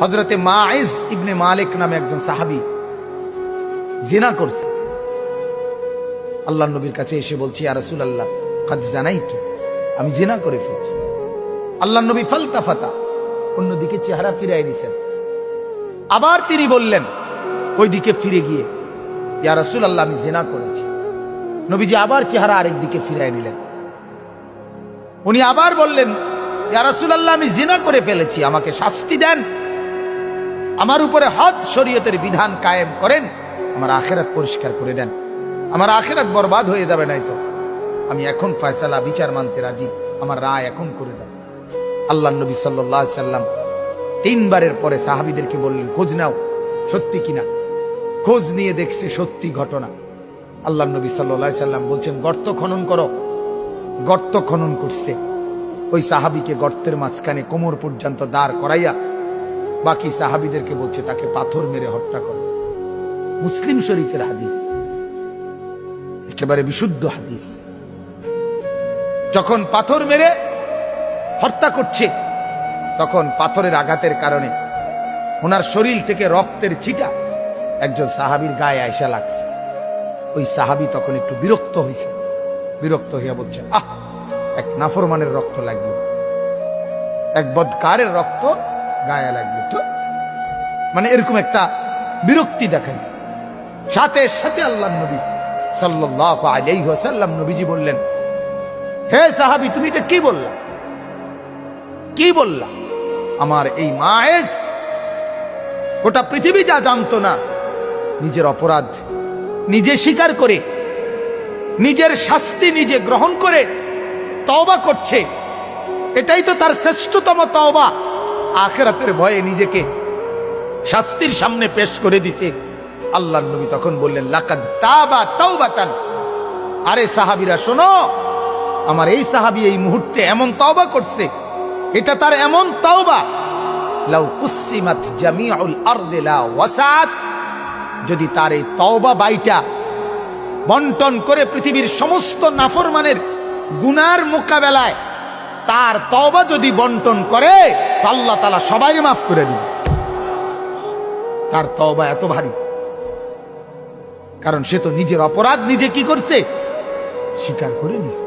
হযরতে মাইজ ইবনে মালিক নামে একজন সাহাবী জিনা করছে। আল্লাহর নবীর কাছে এসে বলছি, ইয়া রাসূলুল্লাহ কাদ জানাইতু, আমি জিনা করে ফেলেছি। আল্লাহর নবী ফালতাফাতা, অন্যদিকে চেহারা ফিরাই দিয়েছেন। আবার তিনি বললেন ওইদিকে ফিরে গিয়ে, ইয়া রাসূলুল্লাহ আমি জিনা করেছি। নবীজি আবার চেহারা আরেক দিকে ফিরাই নিলেন। উনি আবার বললেন, ইয়া রাসূলুল্লাহ আমি জিনা করে ফেলেছি, আমাকে শাস্তি দেন, আমার উপরে হদ শরীয়তের বিধান কায়েম করেন, আমার আখিরাত পরিষ্কার করে দেন, আমার আখিরাত বরবাদ হয়ে যাবে নাই তো। আমি এখন ফয়সালা বিচার মানতে রাজি, আমার রায় এখন করে দেন। আল্লাহর নবী সাল্লাল্লাহু আলাইহি সাল্লাম তিনবারের পরে সাহাবীদেরকে বললেন, খোঁজ নাও সত্যি কিনা। খোঁজ নিয়ে দেখছে সত্যি ঘটনা। আল্লাহর নবী সাল্লাল্লাহু আলাইহি সাল্লাম বলছেন, গর্ত খনন করো। গর্ত খনন করছে। ওই সাহাবীকে গর্তের মাঝখানে কোমর পর্যন্ত দাঁড় করাইয়া বাকি সাহাবীদেরকে বলছে তাকে পাথর মেরে হত্যা করো। মুসলিম শরীফের হাদিস, একেবারে বিশুদ্ধ হাদিস। যখন পাথর মেরে হত্যা করছে, তখন পাথরের আঘাতের কারণে ওনার শরীর থেকে রক্তের ছিটা একজন সাহাবীর গায়ে আয়সা লাগছে। ওই সাহাবী তখন একটু বিরক্ত হয়েছে। বিরক্ত হইয়া বলছে, আহ, এক নাফরমানের রক্ত লাগলো, এক বদকারের রক্ত গায়ে লাগলো, তো মানে এরকম একটা বিরক্তি দেখাইছে। সাথে সাথে আল্লাহর নবী সাল্লাল্লাহু আলাইহি ওয়াসাল্লাম নবীজি বললেন, হে সাহাবী তুমি এটা কি বললা, কি বললা? আমার এই মায়েজ গোটা পৃথিবী যা জানতো না, নিজের অপরাধ নিজে স্বীকার করে, নিজের শাস্তি নিজে গ্রহণ করে তওবা করছে। এটাই তো তার শ্রেষ্ঠতম তওবা। আখিরাতের ভয়ে নিজেকে শাস্তির সামনে পেশ করে দিছে। আল্লাহর নবী তখন বললেন, লাকাদ তাবা তাওবাতান, আরে সাহাবীরা শোনো, আমার এই সাহাবী এই মুহূর্তে এমন তওবা করছে, এটা তার এমন তওবা, লাউ কুসিমাত জামিউল আরদি লা ওয়াসাত, যদি তার এই তওবা বাইটা বন্টন করে পৃথিবীর সমস্ত নাফরমানের গুনার মোকাবেলায় তার তওবা যদি বন্টন করে, আল্লাহ তাআলা সবাইকে মাফ করে দিবে। তার তওবা এত ভারী, কারণ সে তো নিজের অপরাধ নিজে কি করছে, স্বীকার করে নিছে।